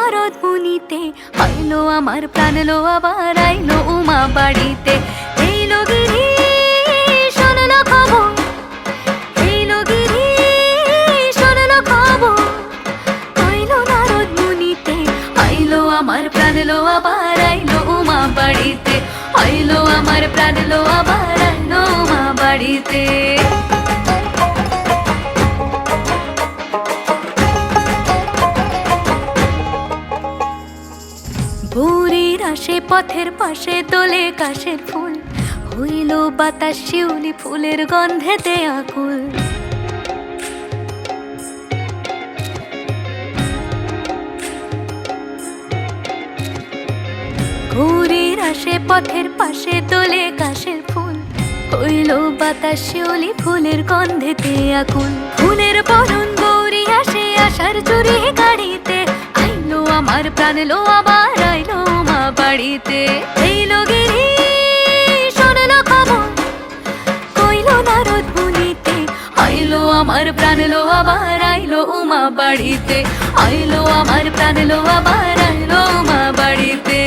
নারদ মুনিতে, আইলো আমার প্রাণ লো আবার আইলো উমা বাড়িতে। এইলো গিরি শোনলো খবর, এইলো গিরি শোনলো খবর, আইলো নারদ মুনিতে, আইলো আমার প্রাণ লো আবার আইলো উমা বাড়িতে, আইলো আমার প্রাণ লো আবার আইলো উমা বাড়িতে। ভোরের আসে পথের পাশে তোলে কাশের ফুল, হইল বাতাস শিউলি ফুলের গন্ধেতে আকুল। ভোরের আসে পথের পাশে তোলে কাশের ফুল, হইল বাতাস শিউলি ফুলের গন্ধেতে আকুল। ফুলের বরণ গৌরী আসে আশার চুরি গাড়িতে, আইলো আমার প্রাণ লো আবার আইলো মা বাড়িতে। এইলো গিরি শোনলো খবর, কইলো নারদ মুনিতে, আইলো আমার প্রাণ লো আবার আইলো উমা বাড়িতে, আইলো আমার প্রাণ লো আবার আইলো উমা বাড়িতে।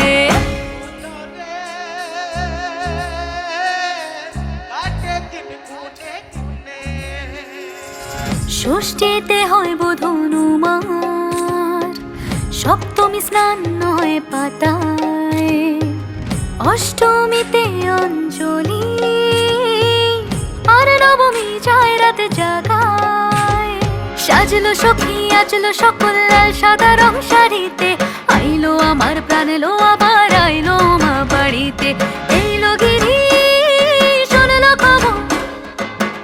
ষষ্ঠীতে হয় বোধন উমার, সপ্তমী স্নান হয় পাতায়, অষ্টমীতে অঞ্জলি, আর নবমী যায় রাতে জাগায়। সাজলো সখী আজলো সকল লাল সাদা রং শাড়িতে, আইলো আমার প্রাণ লো আবার আইলো মা বাড়িতে। এইলো গিরি শোনলো খবর,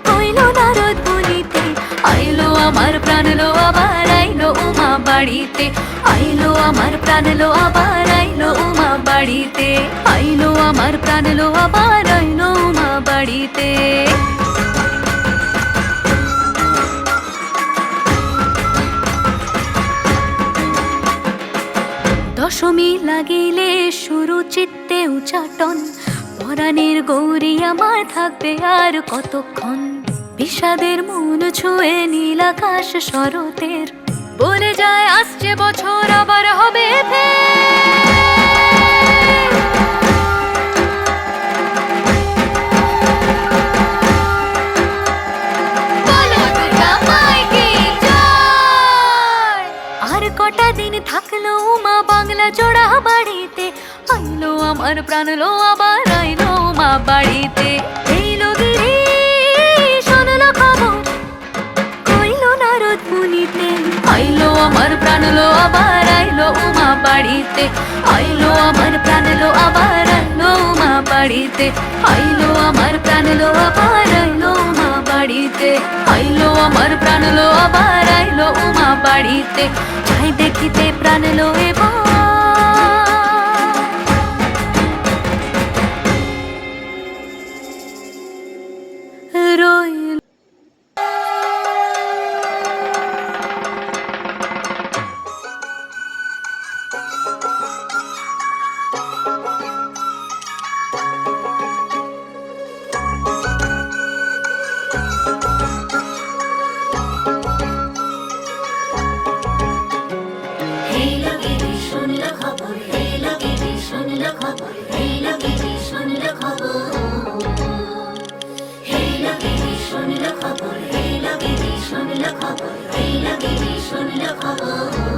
কইলো নারদ মুনিতে, আইলো আমার প্রাণ লো আবার আইলো উমা বাড়িতে, আইলো আমার প্রাণ লো আবার আইলো উমা বাড়িতে, আইলো আমার প্রাণ লো আবার আইলো উমা বাড়িতে। দশমী লাগিলে শুরু চিত্তে উচাটন, পরাণের গৌরী আমার থাকবে আর কতক্ষণ। বিষাদের মন ছুঁয়ে নীল আকাশ শরতের, বলে যায় আসছে বছর আবার হবে আর কটা দিন থাকলো মা বাংলা জোড়া বাড়িতে, আইলো আমার প্রাণ লো আবার আইলো মা বাড়িতে। এইলো গিরি শোনলো খবর, কইলো নারদ মুনিতে, আইলো আমার প্রাণ লো আবার আইলো উমা বাড়িতে, আইলো আমার প্রাণ লো আবার আইলো উমা বাড়িতে, আইলো আমার প্রাণ লো আবার আইলো উমা বাড়িতে, আইলো আমার প্রাণ লো আবার আইলো উমা বাড়িতে। যাই দেখিতে প্রাণ লো এবার রইল। খবর